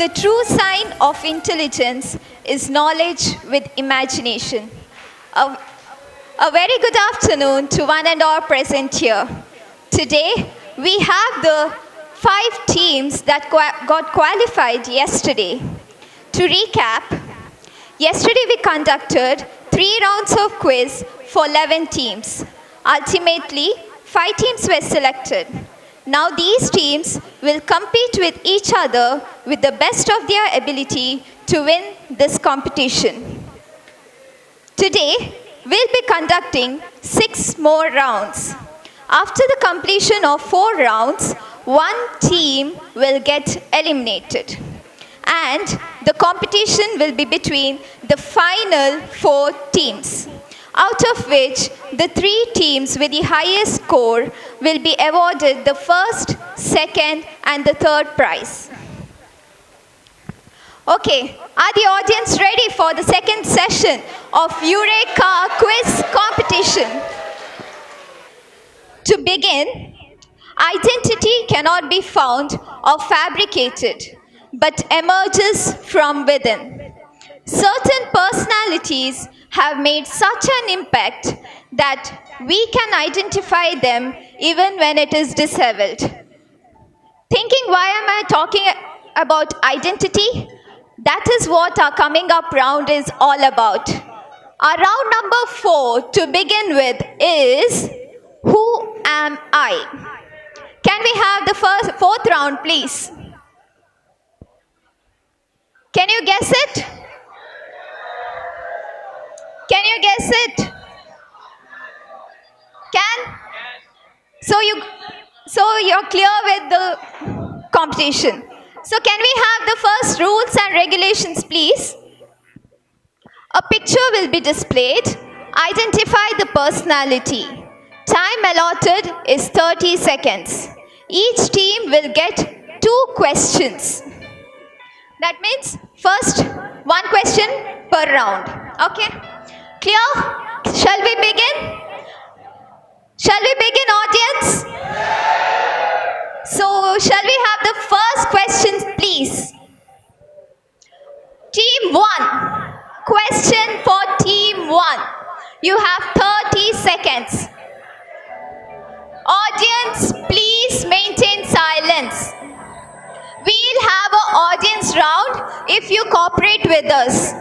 The true sign of intelligence is knowledge with imagination. A very good afternoon to one and all present here. Today, we have the 5 teams that got qualified yesterday. To recap, yesterday we conducted 3 rounds of quiz for 11 teams. Ultimately, 5 teams were selected. Now these teams will compete with each other with the best of their ability to win this competition. Today, we'll be conducting 6 more rounds. After the completion of 4 rounds, one team will get eliminated. And the competition will be between the final 4 teams, out of which the 3 teams with the highest score will be awarded the first, second, and the third prize. Okay, are the audience ready for the second session of Eureka Quiz Competition? To begin, identity cannot be found or fabricated, but emerges from within. Certain personalities have made such an impact that we can identify them even when it is disheveled. Thinking, why am I talking about identity? That is what our coming up round is all about. Our round number 4 to begin with is, Who Am I? Can we have the 4th round, please? Can you guess it? Can you guess it? Can? So you're clear with the competition. So can we have the first rules and regulations, please? A picture will be displayed. Identify the personality. Time allotted is 30 seconds. Each team will get 2 questions. That means first 1 question per round. Okay? Clear? Shall we begin? Shall we begin, audience? So, shall we have the first question, please? Team 1. Question for Team 1. You have 30 seconds. Audience, please maintain silence. We'll have an audience round if you cooperate with us.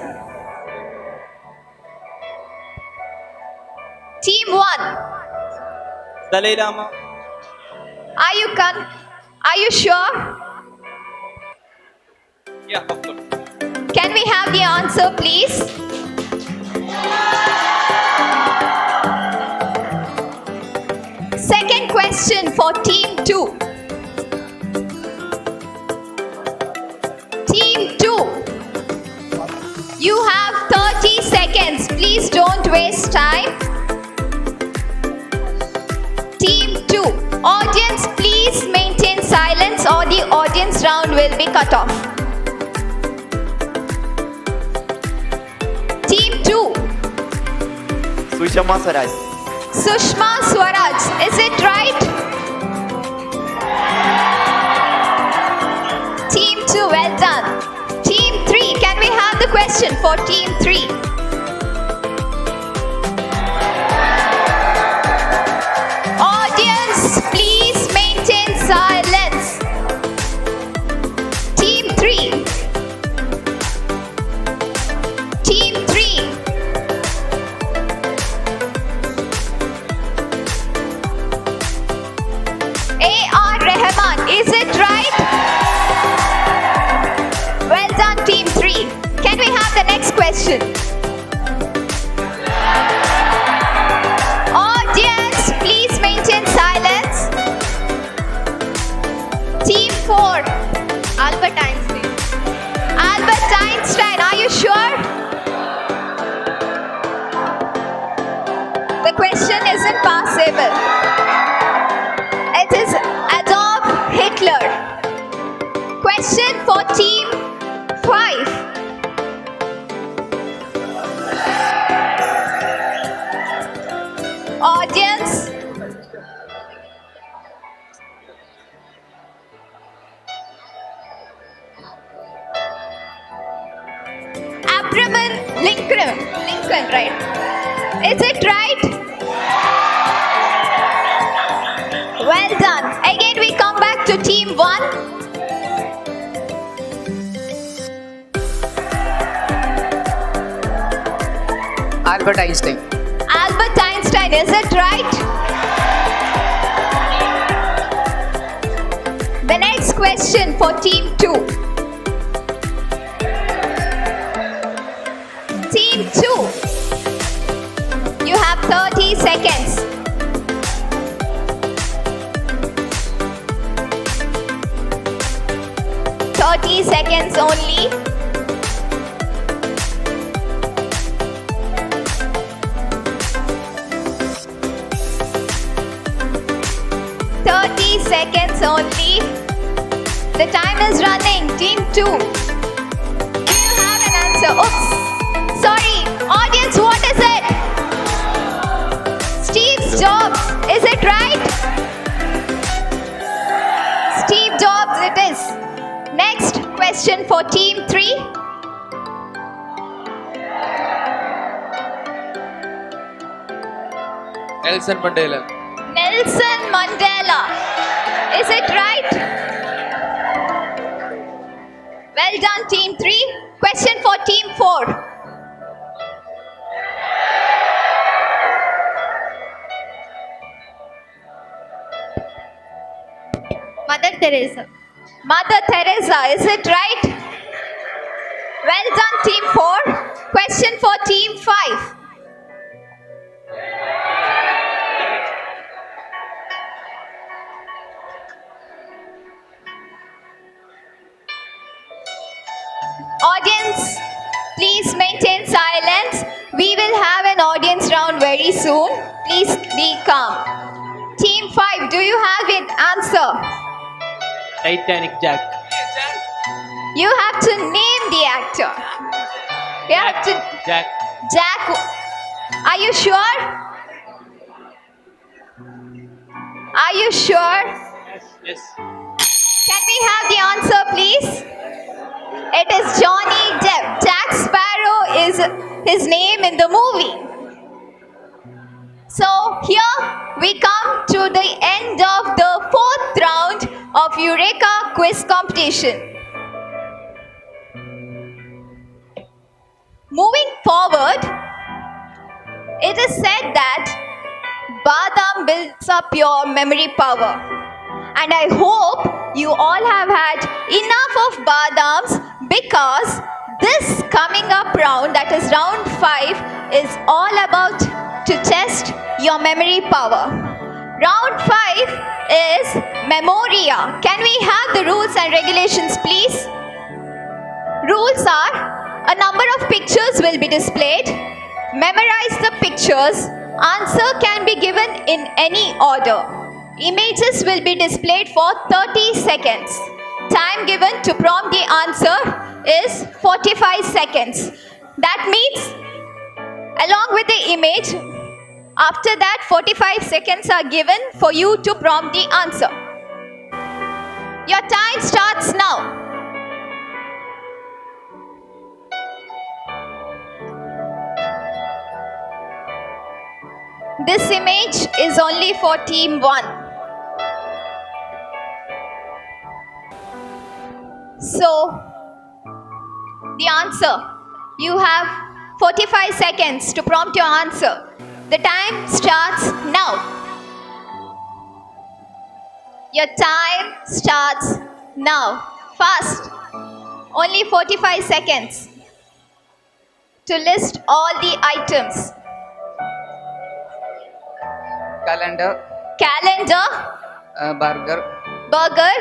Team 1. Dalai Lama. Are you sure? Yeah, of course. Can we have the answer, please? Second question for Team 2. Team 2. You have 30 seconds. Please don't waste time. Team 2. Audience, please maintain silence or the audience round will be cut off. Team 2. Sushma Swaraj. Sushma Swaraj. Is it right? Team 2, well done. Team 3. Can we have the question for Team 3? Audience, please maintain silence. Team 3. Team 3. A.R. Rahman, is it right? Well done, Team 3. Can we have the next question? Audience, please maintain silence. Team 4. Albert Einstein. Albert Einstein, are you sure? The question isn't passable. It is Adolf Hitler. Question for Team 5. Abraham Lincoln, right? Is it right? Well done. Again, we come back to team 1. Albert Einstein. Albert Einstein, is it right? The next question for team 2. Team 2. You have 30 seconds. Seconds only. Seconds only. The time is running. Team 2. Do you have an answer? Oops. Sorry. Audience, what is it? Steve Jobs. Is it right? Steve Jobs it is. Next question for team 3. Nelson Mandela. Nelson Mandela. Is it right? Well done, team 3. Question for team 4. Mother Teresa. Mother Teresa, is it right? Well done, team 4. Question for team 5. Audience, please maintain silence. We will have an audience round very soon. Please be calm. Team 5, do you have an answer? Titanic Jack. You have to name the actor. You have to... Jack. Jack. Are you sure? Are you sure? Yes. Can we have the answer, please? It is Johnny Depp. Jack Sparrow is his name in the movie. So here we come to the end of the 4th round of Eureka quiz competition. Moving forward, it is said that badam builds up your memory power. And I hope you all have had enough of badams, because this coming up round, that is round 5, is all about to test your memory power. Round 5 is Memoria. Can we have the rules and regulations, please? Rules are: a number of pictures will be displayed. Memorize the pictures. Answer can be given in any order. Images will be displayed for 30 seconds. Time given to prompt the answer is 45 seconds. That means, along with the image, after that 45 seconds are given for you to prompt the answer. Your time starts now. This image is only for team 1. So, the answer. You have 45 seconds to prompt your answer. The time starts now. Your time starts now. Fast. Only 45 seconds to list all the items. Calendar. Calendar, Burger. burger,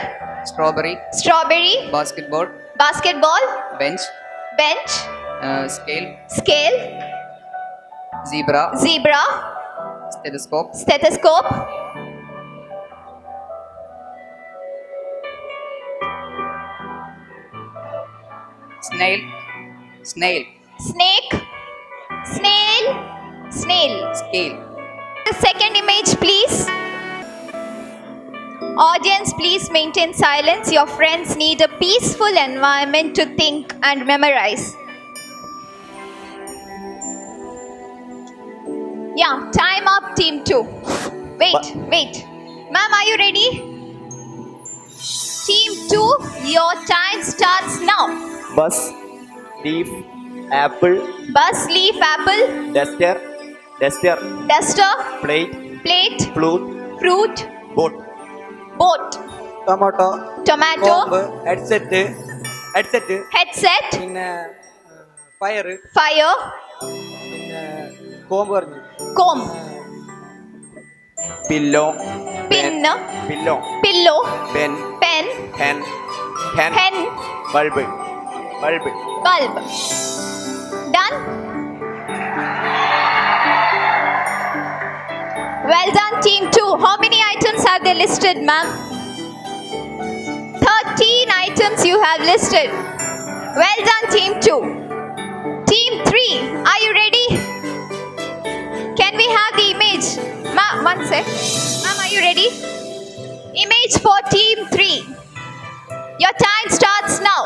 Strawberry. strawberry, Basketball. basketball, Bench. bench, Scale. scale, Zebra. zebra, Stethoscope. stethoscope, Snail. Snail. snake, snail, snail. Scale. The second image, please. Audience, please maintain silence. Your friends need a peaceful environment to think and memorize. team 2. Wait. Ma'am, are you ready? Team 2, your time starts now. Bus, leaf, apple, Bus, leaf, apple, duster, duster, plate, flute, boat, boat, tomato tomato, comb headset headset, പിന്നെ fire fire, പിന്നെ കോമ്പ് പറഞ്ഞു comb, pillow, pin, pillow, pillow, pen, pen, hen, bulb, bulb. Done? Well done, team 2. How many items have they listed, ma'am? 13 items you have listed. Well done, team 2. Team 3, are you ready? Can we have the image? Ma'am, one sec. Ma'am, are you ready? Image for team 3. Your time starts now.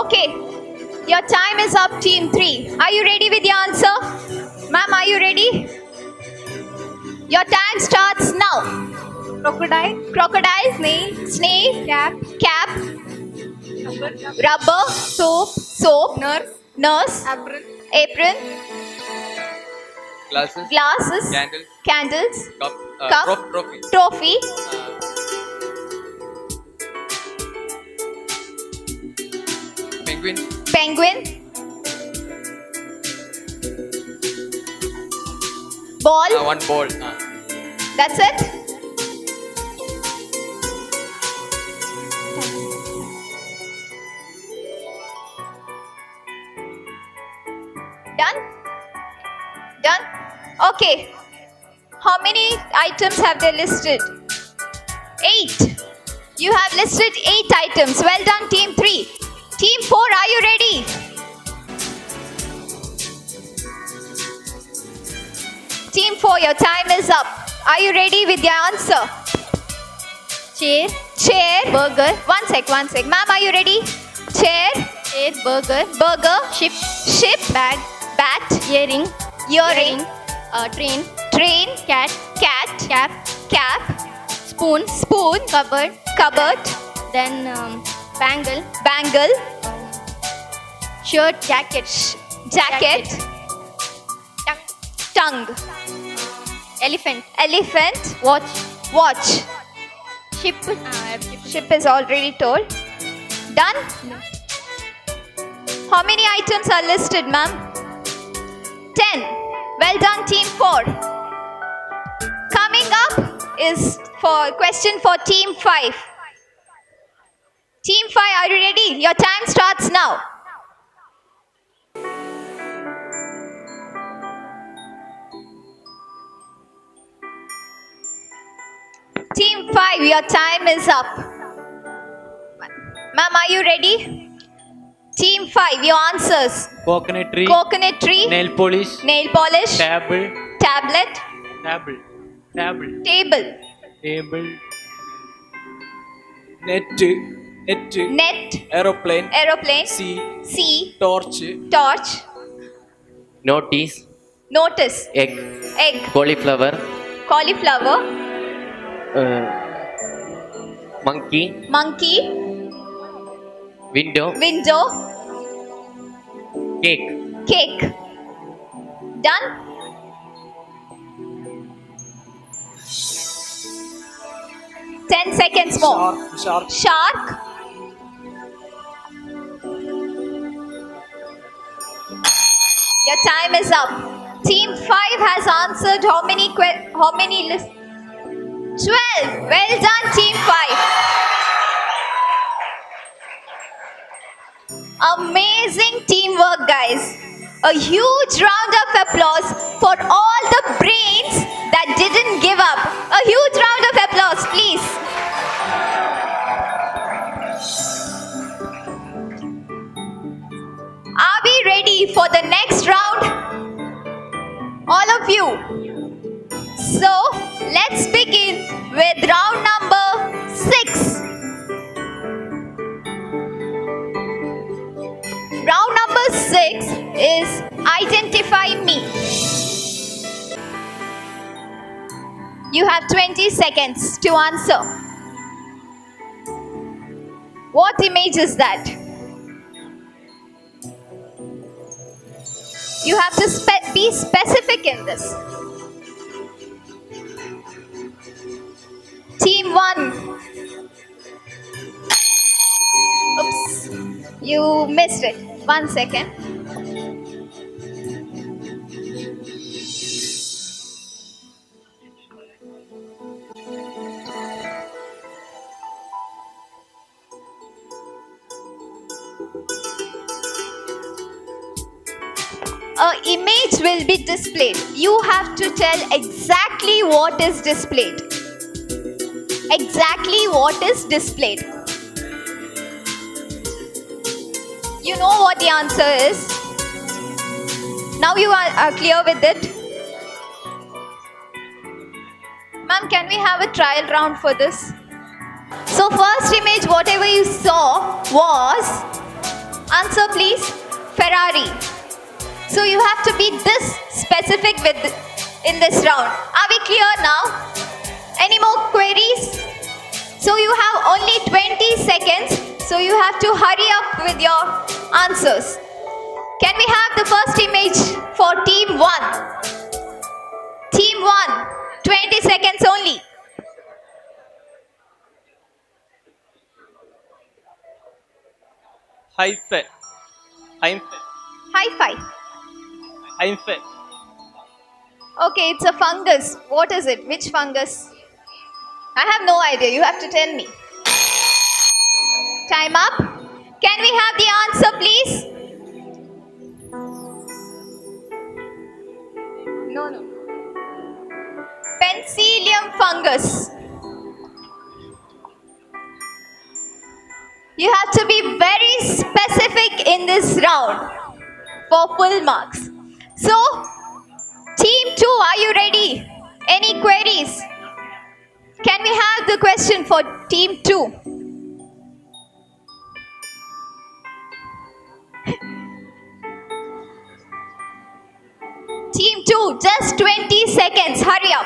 Okay, your time is up, team 3. Are you ready with the answer? Ma'am, are you ready? Your time starts now. Crocodile, snail, cap, rubber, soap, nurse, apron, glasses, candles, cup, trophy, penguin, ball. One ball. That's it. Done? Okay. How many items have they listed? 8. You have listed 8 items. Well done, team 3. Team 4, are you ready? Team 4, your time is up. Are you ready with your answer? Chair, burger. One sec. Ma'am, are you ready? Chair, burger, ship, bat, earring, train, cat, cap, spoon, cupboard, then bangle, shirt, jacket, tongue, elephant, watch, ship is already told. Done? No. How many items are listed, ma'am? 10. Well done, team 4. Coming up is for question for team 5. Team 5, are you ready? Your time starts now. Team 5, your time is up. Ma'am, are you ready? Team 5, your answers. Coconut tree. Nail polish. Tablet. Table. Net. Aeroplane. Sea. Torch. Notice, Egg. cauliflower, Monkey. window, Cake. Done? Ten seconds more. Shark. Your time is up. Team 5 has answered how many lists? 12. Well done, Team 5. Amazing teamwork, guys. A huge round of applause for all the brains that didn't give up. A huge round of applause, please. Are we ready for the next round? All of you. So, let's begin with round number 6 is identify me. You have 20 seconds to answer. What image is that? You have to be specific in this. Team 1. Oops, you missed it. 1 second. An image will be displayed. You have to tell exactly what is displayed. Exactly what is displayed. You know what the answer is. Now you are clear with it. Ma'am, can we have a trial round for this? So first image, whatever you saw was, answer please, Ferrari. So you have to be this specific in this round. Are we clear now? Any more queries? So you have only 20 seconds. So you have to hurry up with your answers. Can we have the first image for team 1? Team 1, 20 seconds only. High five. High five. Okay, it's a fungus. What is it? Which fungus? I have no idea. You have to tell me. Time up. Can we have the answer, please? No. Penicillium fungus. You have to be very specific in this round for full marks. So, team 2, are you ready? Any queries? Can we have the question for team 2? Team 2, just 20 seconds. Hurry up.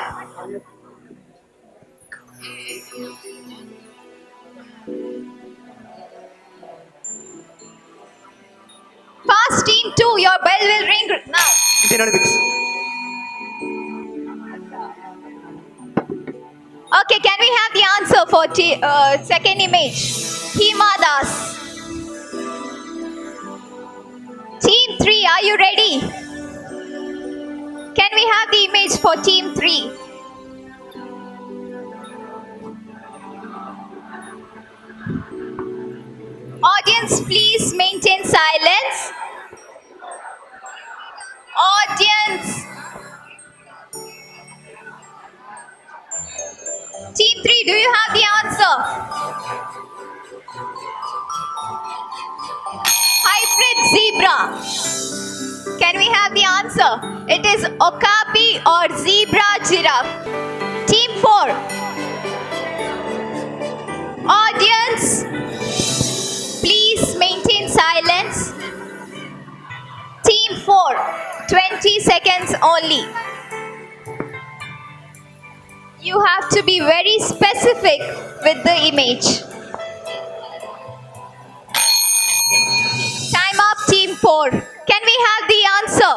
Fast, team 2, your bell will ring now. Indian Olympics. Okay, can we have the answer for second image? Hima Das. Team 3, are you ready? Can we have the image for team 3? Audience, please maintain silence. Audience. Team 3, do you have the answer? Hybrid zebra. Can we have the answer? It is okapi or zebra giraffe. Team 4. Audience, please maintain silence. Team 4, 20 seconds only. You have to be very specific with the image. Time up, team 4. Can we have the answer?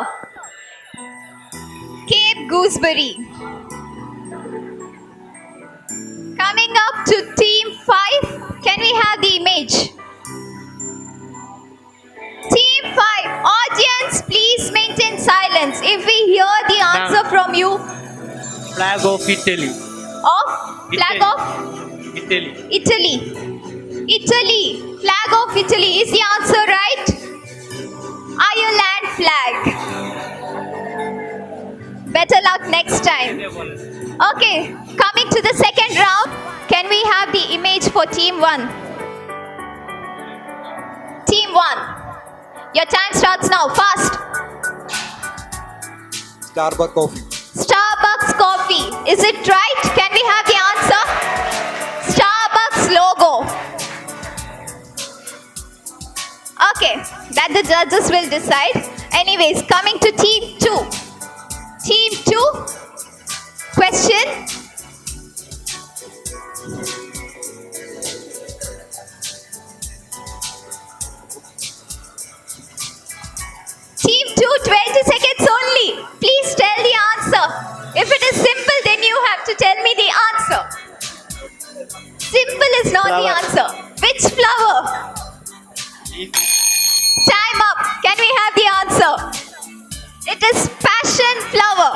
Cape Gooseberry. Coming up to team 5. Can we have the image? Team 5. Audience, please maintain silence. If we hear the answer from you. Flag of Italy. Flag of? Italy. Italy. Flag of Italy. Is the answer right? Ireland flag. Better luck next time. Okay, coming to the second round. Can we have the image for team 1? Team 1. Your time starts now. Fast. Starbucks coffee. Starbucks coffee. Is it right? Can we have the answer? Starbucks logo. Okay, that the judges will decide. Anyways, coming to team 2. Team 2, question. Team 2, 20 seconds only. Please tell the answer. If it is simple, then you have to tell me the answer. Simple is not the Flower. answer. Which flower? Time up. Can we have the answer? It is passion flower.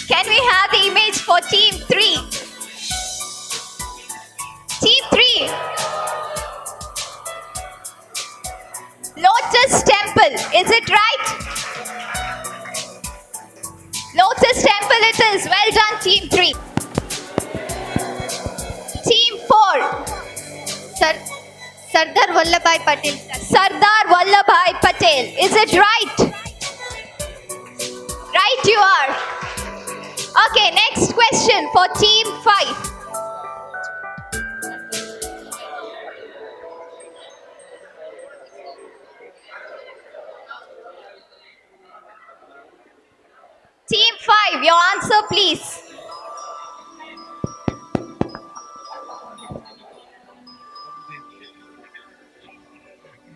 Can we have the image for team 3? Team 3. Lotus temple. Is it right? Lotus temple it is. Well done, team 3. Team 4. Sardar Vallabhbhai Patel. Sardar Vallabhbhai Patel. Is it right? Right you are. Okay, next question for team 5. Team 5, your answer please.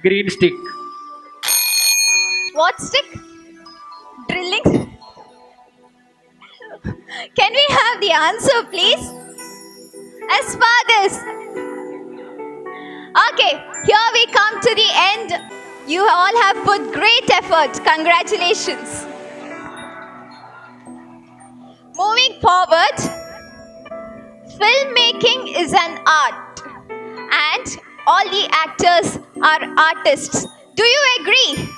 Green stick. What stick? Drilling? Can we have the answer, please? Asparagus. Okay, here we come to the end. You all have put great effort. Congratulations. Moving forward, filmmaking is an art, and all the actors are artists. Do you agree?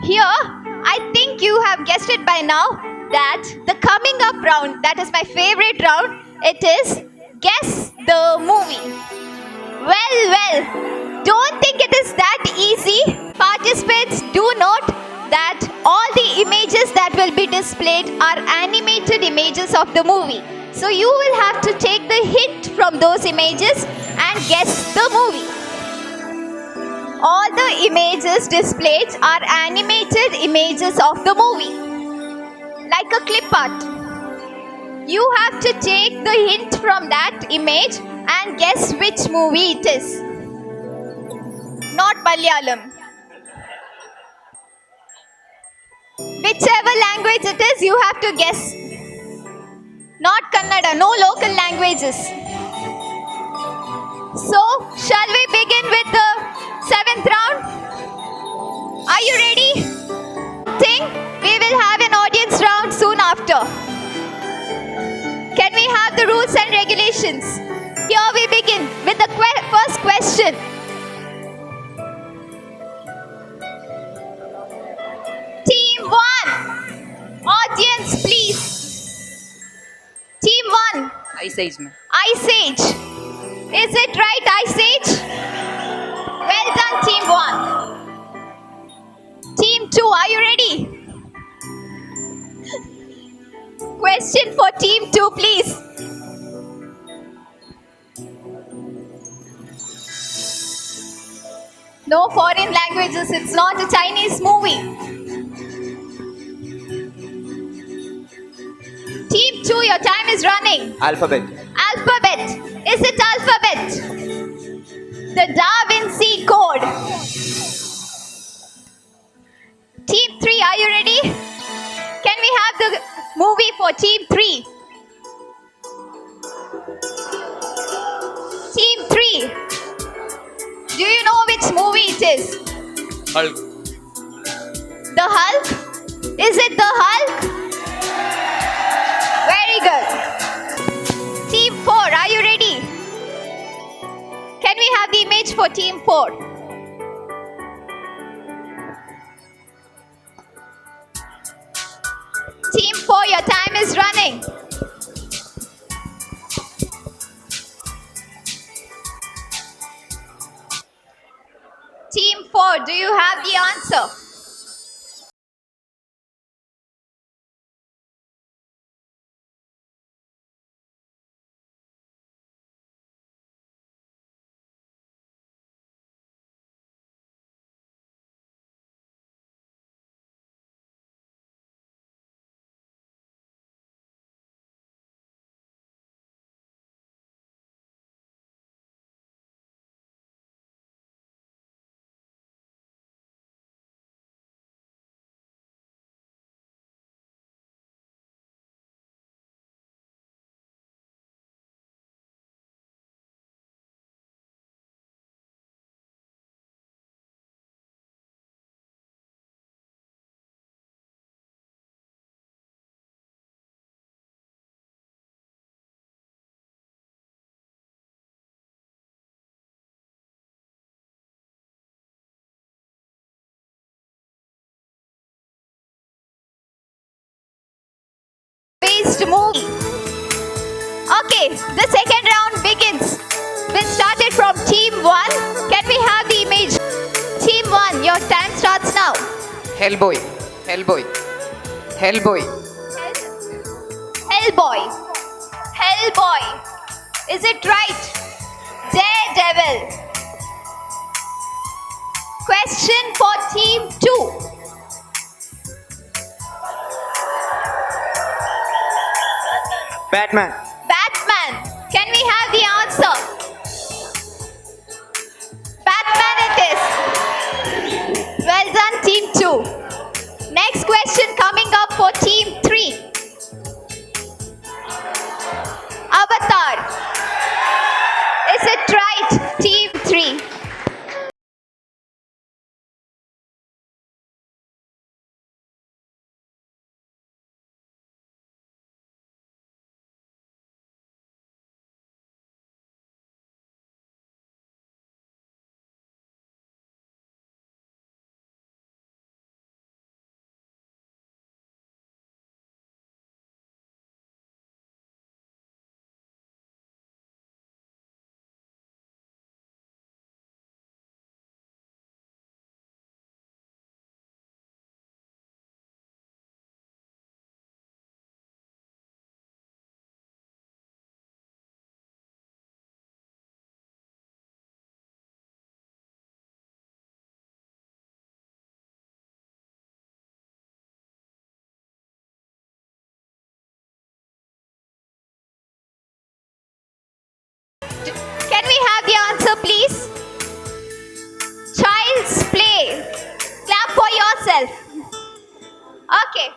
Here, I think you have guessed it by now that the coming up round, that is my favorite round, it is Guess the Movie. Well, don't think it is that easy. Participants, do note that all the images that will be displayed are animated images of the movie. So you will have to take the hint from those images and guess the movie. All the images displayed are animated images of the movie, like a clip art. You have to take the hint from that image and guess which movie it is. Not Malayalam. Whichever language it is, you have to guess. Not Kannada, no local languages. So, shall we begin with the 7th round? Are you ready? Think we will have an audience round soon after. Can we have the rules and regulations? Here we begin with the first question. Team 1. Audience, please. Team 1. Ice Age, ma'am. Ice Age. Is it right, Ice Age? Well done, Team 1. Team 2, are you ready? Question for Team 2, please. No foreign languages, it's not a Chinese movie. Team 2, your time is running. Alphabet. Alphabet. Is it alphabet? The Da Vinci Code. Team 3, are you ready? Can we have the movie for Team 3? Team 3. Do you know which movie it is? Hulk. The Hulk? Is it the Hulk? Very good. Team 4, are you ready? Can we have the image for Team 4? Team 4, your time is running. Team 4, do you have the answer? movie. Okay, the second round begins. We'll start it from team 1. Can we have the image? Team 1, your time starts now. Hellboy. Hellboy. Hellboy. Hellboy. Hellboy. Is it right? Daredevil. Question for team 2. Batman. Batman. Can we have the answer? Batman it is. Well done, team 2. Next question coming up for team 3. Avatar. Is it right, team 3? Can we have the answer, please? Child's play. Clap for yourself. Okay.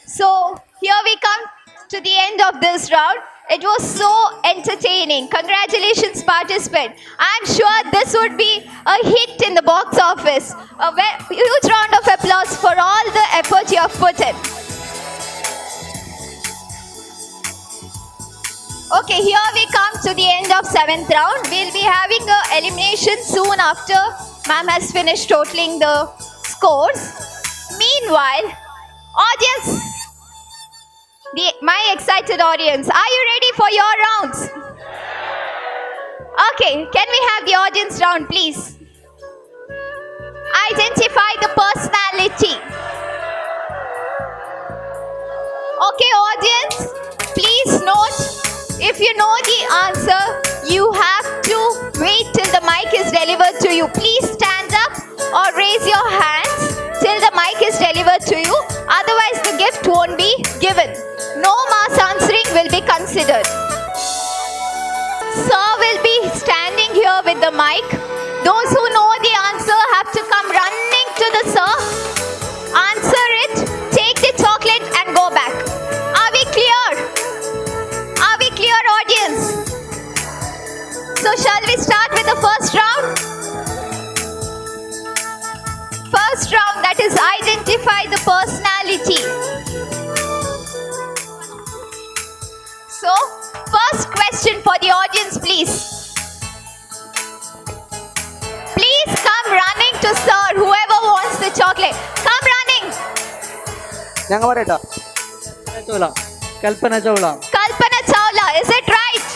So, here we come to the end of this round. It was so entertaining. Congratulations, participant. I'm sure this would be a hit in the box office. A huge round of applause for all the effort you have put in. Okay, here we come to the end of 7th round. We'll be having an elimination soon after ma'am has finished totaling the scores. Meanwhile, audience, my excited audience, are you ready for your rounds? Okay, can we have the audience round, please? Identify the personality. Okay, audience, please note, if you know the answer, you have to wait till the mic is delivered to you. Please stand up or raise your hands till the mic is delivered to you. Otherwise, the gift won't be given. No mass answering will be considered. Sir will be standing here with the mic. Those who know the answer have to come running to the sir, answer it, take the chocolate and go back. Are we clear? Are we clear, audience? So shall we start with the first round? First round, that is identify the personality. So, first question for the audience, please. Please come running to sir, whoever wants the chocolate. Come running. ഞങ്ങൾ പറയട്ടാ Chawla. Kalpana Chawla. Kalpana Chawla, is it right?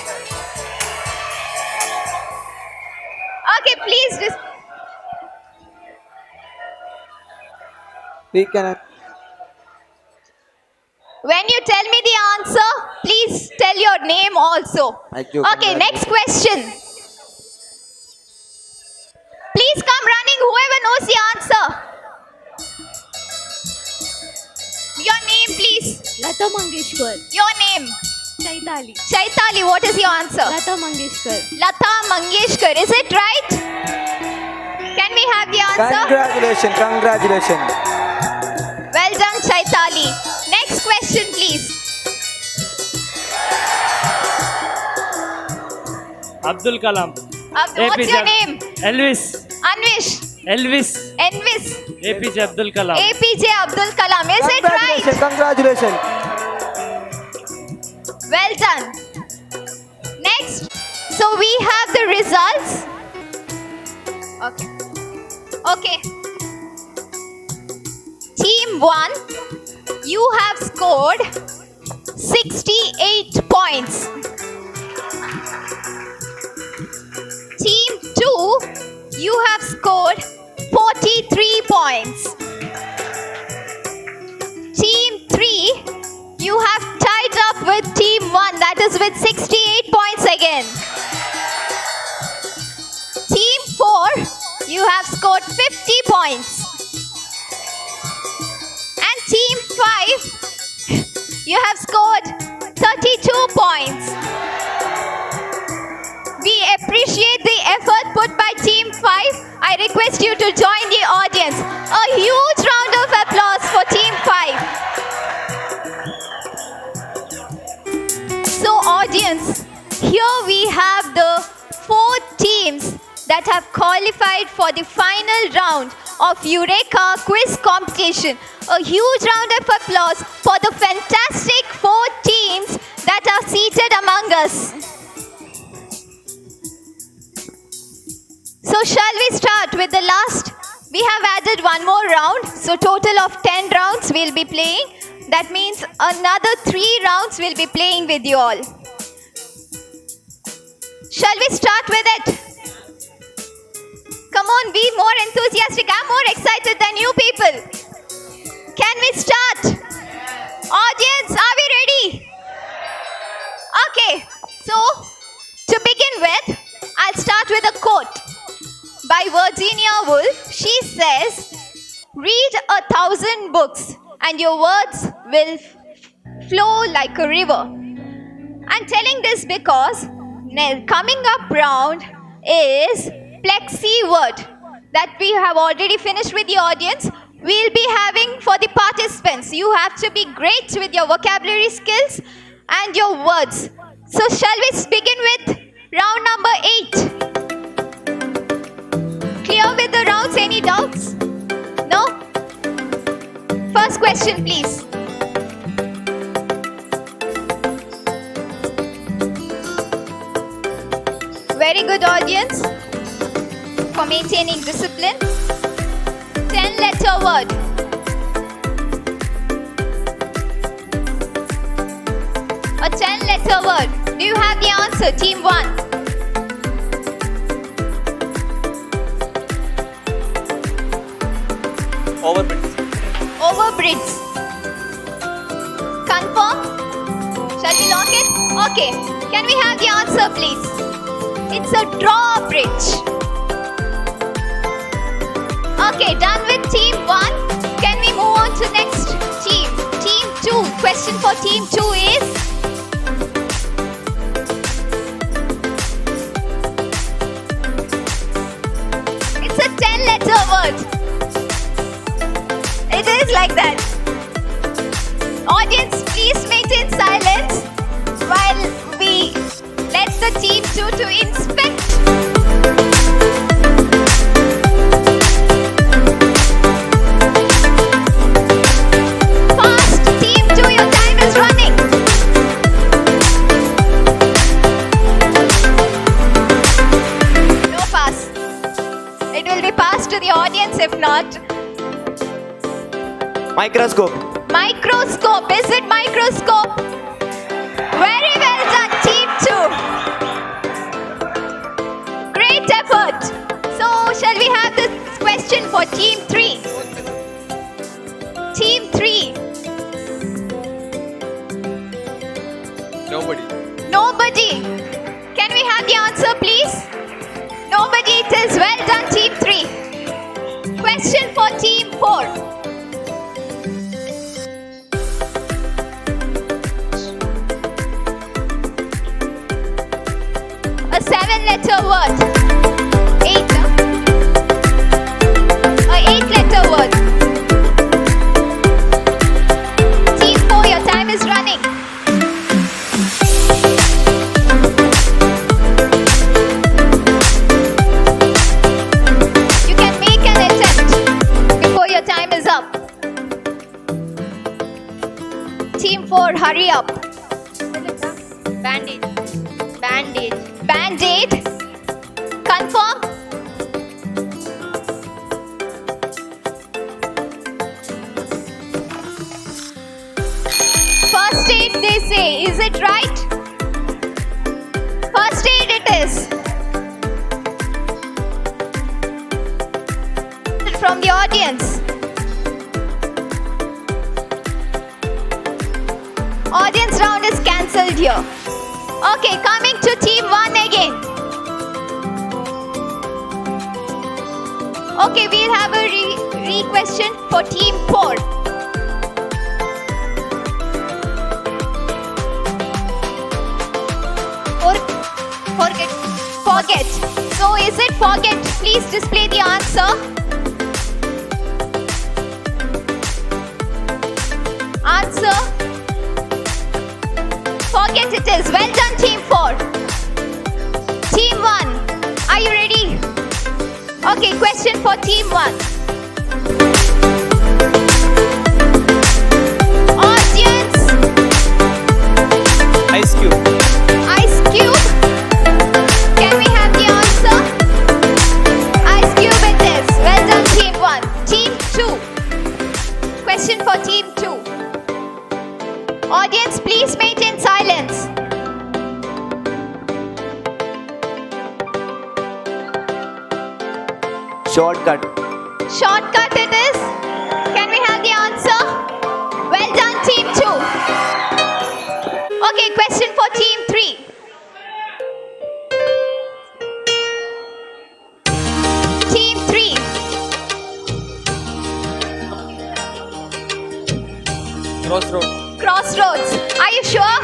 Okay, please. we can When you tell me the answer, please tell your name also. Thank you. Okay, next question. Please come running, whoever knows the answer. Your name, please. Lata Mangeshkar. Your name. Chaitali. Chaitali, what is your answer? Lata Mangeshkar. Lata Mangeshkar, is it right? Can we have the answer? congratulations. Well done, Chaitali. Next question, please. Abdul Kalam. What's your name? Elvis. Anvish. Elvis. Envis. APJ Abdul Kalam. APJ Abdul Kalam. Is it right? Congratulations. Well done. Next. So we have the results. Okay. Okay. Team 1, you have scored 68 points. Team 2, you have scored 43 points. Team 3, you have tied up with Team 1, that is with 68 points again. Team 4, you have scored 50 points. And Team 5, you have scored 32 points. We appreciate the effort put by Team 5. I request you to join the audience. A huge round of applause for Team 5. So audience, here we have the 4 teams that have qualified for the final round of Eureka quiz competition. A huge round of applause for the fantastic 4 teams that are seated among us. So shall we start with the last? We have added one more round. So total of 10 rounds we'll be playing. That means another 3 rounds we'll be playing with you all. Shall we start with it? Come on, be more enthusiastic. I'm more excited than you people. Can we start? Audience, are we ready? Okay, so to begin with, I'll start with a quote by Virginia Woolf. She says, read 1,000 books and your words will flow like a river. I'm telling this because coming up round is Plexi word that we have already finished with the audience. We'll be having for the participants. You have to be great with your vocabulary skills and your words. So shall we begin with round number 8? Clear with the rounds? Any doubts? No? First question, please. Very good, audience, for maintaining discipline. 10-letter word. A 10-letter word. Do you have the answer, Team 1? Overbridge. Overbridge. Confirm? Shall we lock it? Okay. Can we have the answer, please? It's a drawbridge. Okay, done with Team 1. Can we move on to next team? Team 2. Question for Team 2 is, it's a 10-letter word. It is like that. Audience, please maintain silence while we let the Team 2 to inspect. Fast, Team 2, your time is running. No pass. It will be passed to the audience if not. Microscope. Microscope. Is it microscope? Very well done, Team 2. Great effort. So, shall we have the question for Team 3? Team 3. Nobody. Nobody. Can we have the answer, please? Nobody. It is well done, Team 3. Question for Team 4. A 7-letter word. 8. A 8-letter word. Team 4, your time is running. You can make an attempt before your time is up. Team 4, hurry up. Band-aid. Band-aid. Band-aid. Confirm? First aid, they say. right? First aid it is. From the audience. Audience round is cancelled here. Okay, coming to team 1 again. Okay, we'll have a re-question for team 4. Forget. So is it forget? Please display the answer. Answer. Forget it is. Well done, team 4. Team 1, are you ready? Okay, question for team 1. Audience. Ice cube. Ice cube. Can we have the answer? Ice cube it is. Well done, team 1. Team 2. Question for team 2. Audience, please maintain silence. Shortcut. Shortcut it is. Can we have the answer? Well done, team 2. Okay, question for team 3. Team 3. Crossroad. Crossroads. Are you sure?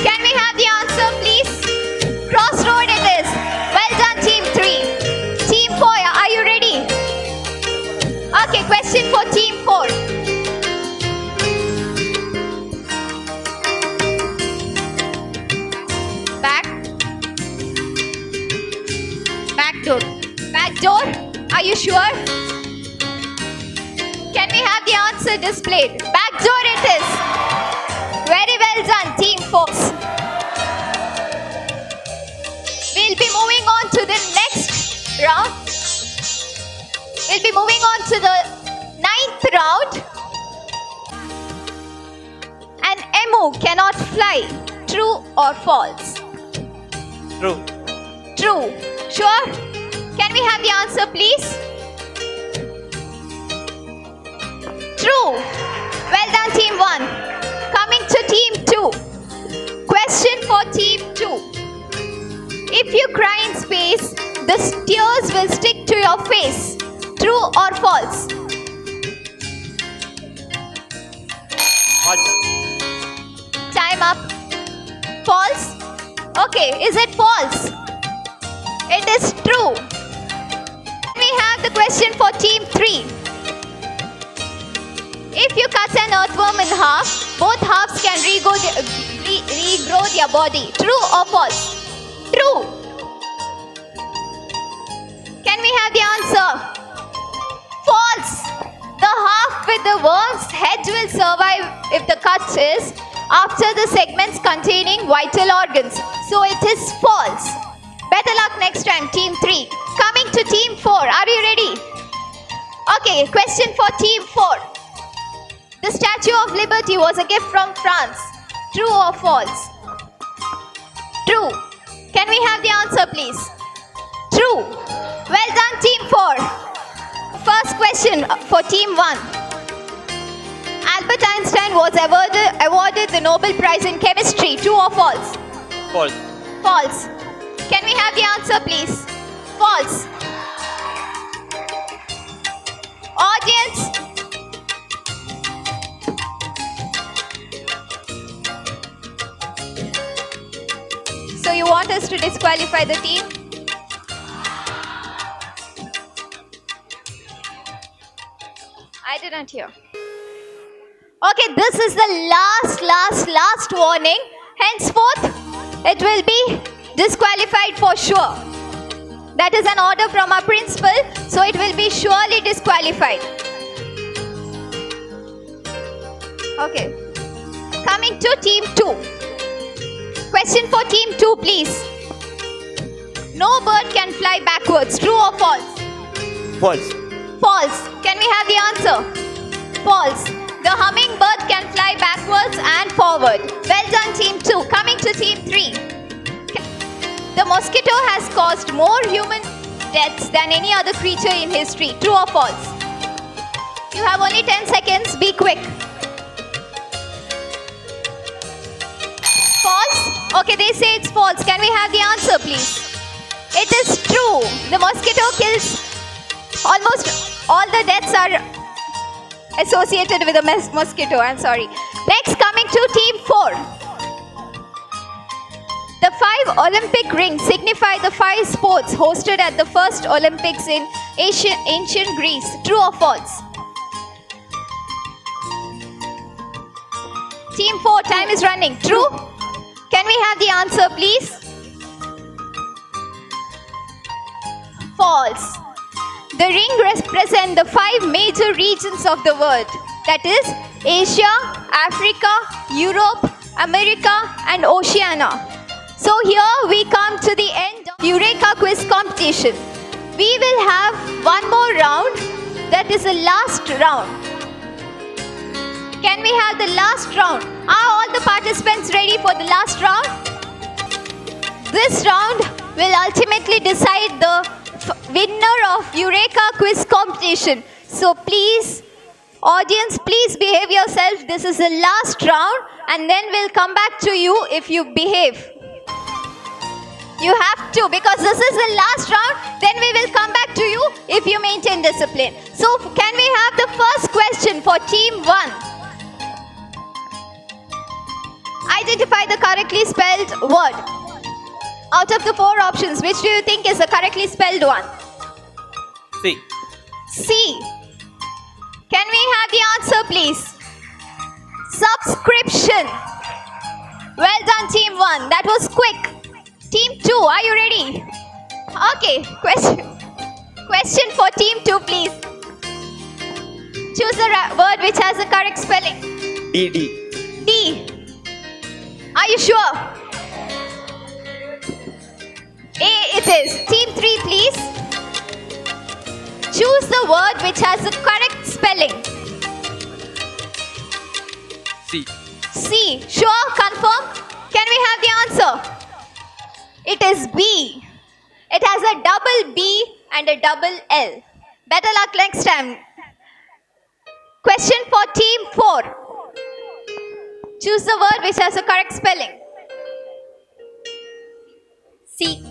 Can we have the answer, please? Crossroad it is. Well done, team 3. Team 4, are you ready? Okay, question for team 4. Back door. Back door. Are you sure? Can we have the answer displayed? Back door it is. Very well done, team 4. We'll be moving on to the next round. We'll be moving on to the 9th round. An emu cannot fly. True or false? True. True. Sure? Can we have the answer, please? True. Well done, team 1. Coming to team 2. Question for team 2. If you cry in space, the tears will stick to your face. True or false? False. Time up. False? Okay, is it false? It is true. We have the question for team 3. If you cut an earthworm in half, both halves can regrow their body. True or false? True. Can we have the answer? False. The half with the worm's head will survive if the cut is after the segments containing vital organs. So it is false. Better luck next time, team 3. Coming to team 4. Are you ready? Okay, question for team 4. The Statue of Liberty was a gift from France. True or false? True. Can we have the answer, please? True. Well done, team 4. First question for team 1. Albert Einstein was awarded the Nobel Prize in Chemistry. True or false? False. False. Can we have the answer, please? False. Audience. So you want us to disqualify the team? I didn't hear. Okay, this is the last warning. Henceforth, it will be disqualified for sure. That is an order from our principal, so it will be surely disqualified. Okay. Coming to team 2. Question for team 2, please. No bird can fly backwards. True or false? False. False. Can we have the answer? False. The hummingbird can fly backwards and forward. Well done, team 2. Coming to team 3. The mosquito has caused more human deaths than any other creature in history. True or false? You have only 10 seconds. Be quick. False? Okay, they say it's false. Can we have the answer, please? It is true. The mosquito kills almost all the deaths are associated with the mosquito. I'm sorry. Next, coming to team 4. The 5 Olympic rings signify the 5 sports hosted at the first Olympics in ancient Greece. True or false? Team 4, time is running. True? Can we have the answer, please? False. The ring represents the 5 major regions of the world. That is Asia, Africa, Europe, America and Oceania. So here we come to the end of Eureka quiz competition. We will have one more round. That is the last round. Can we have the last round? Are all the participants ready for the last round? This round will ultimately decide the winner of Eureka quiz competition. So please, audience, please behave yourself. This is the last round and then we'll come back to you if you behave. You have to, because this is the last round. Then we will come back to you if you maintain discipline. So can we have the first question for team 1? Identify the correctly spelled word. Out of the 4 options, which do you think is the correctly spelled one? C. C. Can we have the answer, please? Subscription. Well done, team 1. That was quick. Team 2, are you ready? Okay, question for team 2, please. Choose a word which has the correct spelling. D. D. Are you sure? A it is. Team 3, please. Choose the word which has the correct spelling. C. C. Sure? Confirm? Can we have the answer? It is B. It has a double B and a double L. Better luck next time. Question for team 4. Choose the word which has the correct spelling. C.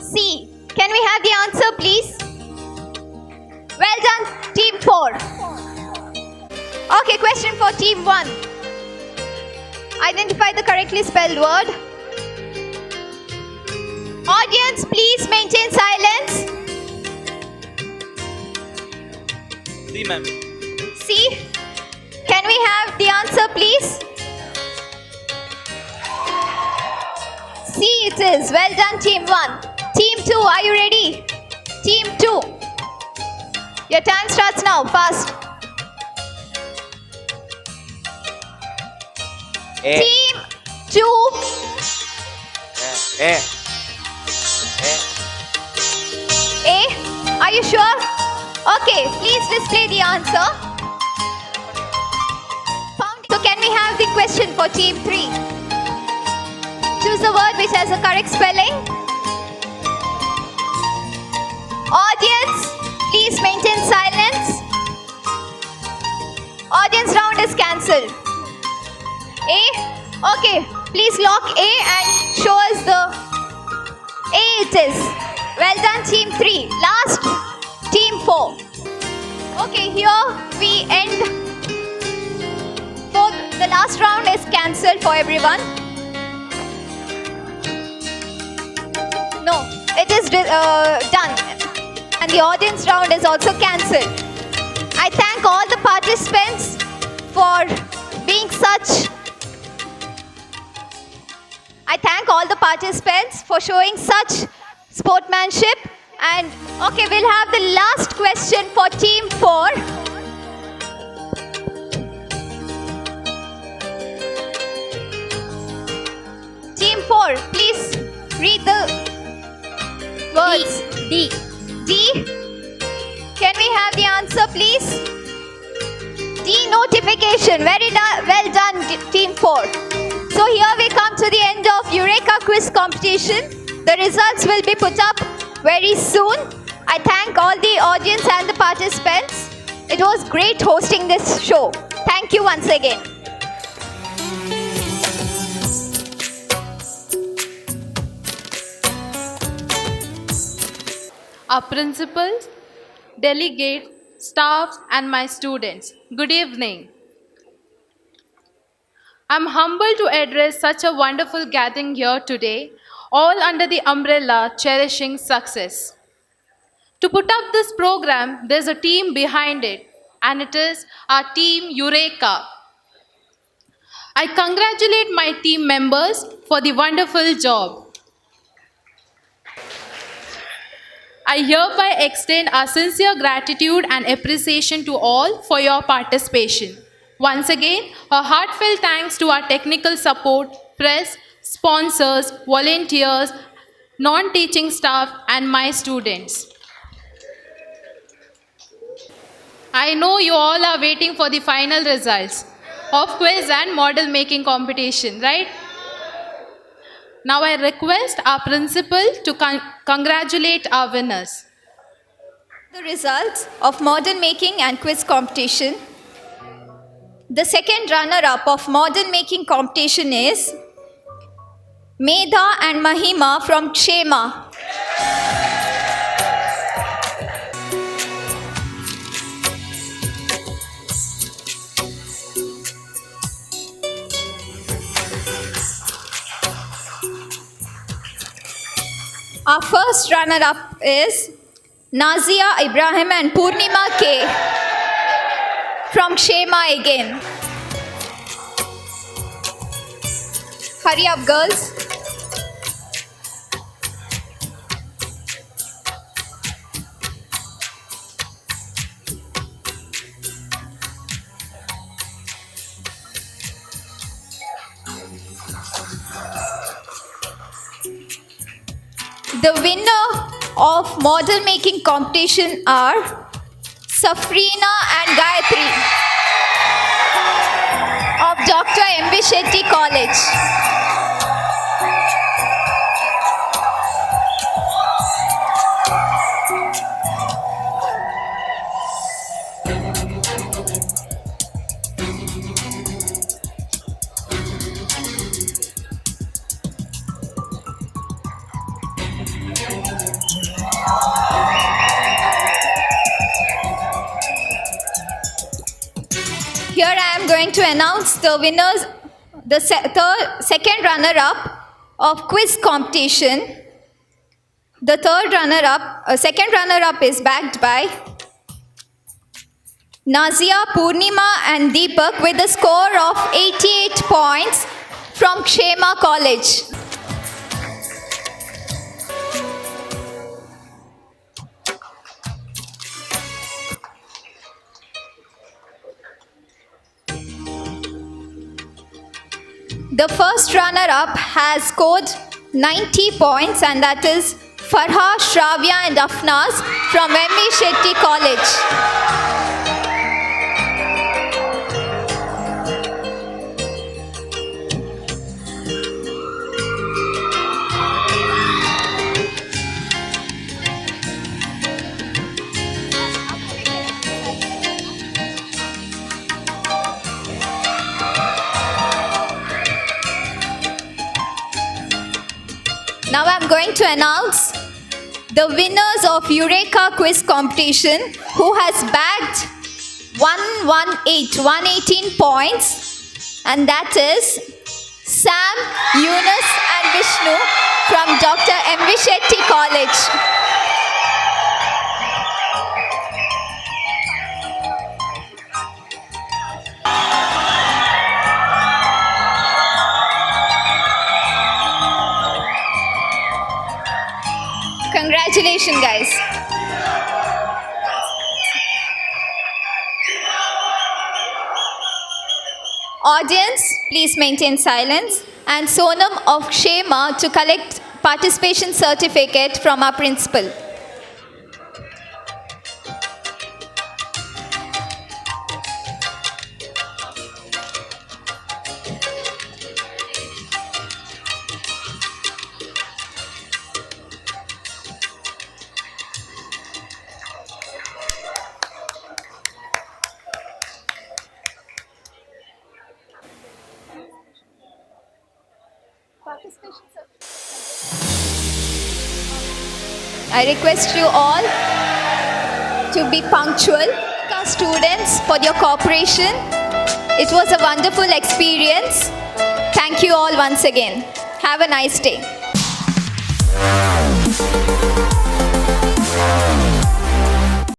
C. Can we have the answer, please? Well done, team 4. Okay, question for team 1. Identify the correctly spelled word. Audience, please maintain silence. C, ma'am. C. Can we have the answer, please? C it is. Well done, team 1. Team 2, are you ready? Team 2. Your time starts now. Fast. A. Team 2. A. A. Are you sure? Okay, please display the answer. So can we have the question for team 3? Choose the word which has the correct spelling. Audience, please maintain silence. Audience round is cancelled. A? Okay, please lock A and show us the A it is. Well done, team 3. Last, team 4. Okay, here we end. The last round is cancelled for everyone. No, it is done. And the audience round is also cancelled. I thank all the participants for being such. I thank all the participants for showing such sportsmanship. And okay, we'll have the last question for team 4. Team 4, please read the words. D. D. Can we have the answer, please? Notification. Well done, Team 4. So here we come to the end of Eureka Quiz Competition. The results will be put up very soon. I thank all the audience and the participants. It was great hosting this show. Thank you once again. Our principals, delegates, staff, and my students. Good evening. I'm humbled to address such a wonderful gathering here today, all under the umbrella Cherishing Success. To put up this program, there's a team behind it, and it is our team Eureka. I congratulate my team members for the wonderful job. I hereby extend our sincere gratitude and appreciation to all for your participation. Once again, a heartfelt thanks to our technical support, press, sponsors, volunteers, non-teaching staff, and my students. I know you all are waiting for the final results of quiz and model making competition, right? Now I request our principal to congratulate our winners. The results of model making and quiz competition. The second runner-up of model making competition is Medha and Mahima from Kshema. Our first runner-up is Nazia Ibrahim and Purnima K from Kshema again. Hurry up, girls. The winner of model making competition are Safrina and Gayatri of Dr. M.V. Shetty College. Here I am going to announce the winners, the second runner-up of quiz competition. The second runner-up is backed by Nazia, Purnima and Deepak with a score of 88 points from Kshema College. The first runner-up has scored 90 points, and that is Farha, Shravya and Afnaz from M.V. Shetty College. Now I'm going to announce the winners of Eureka Quiz Competition, who has bagged 118 points, and that is Sam, Yunus and Vishnu from Dr. M.V. Shetty College. Congratulations, guys. Audience, please maintain silence. And Sonam of Kshema to collect participation certificate from our principal. I request you all to be punctual. Our students for your cooperation. It was a wonderful experience. Thank you all once again. Have a nice day.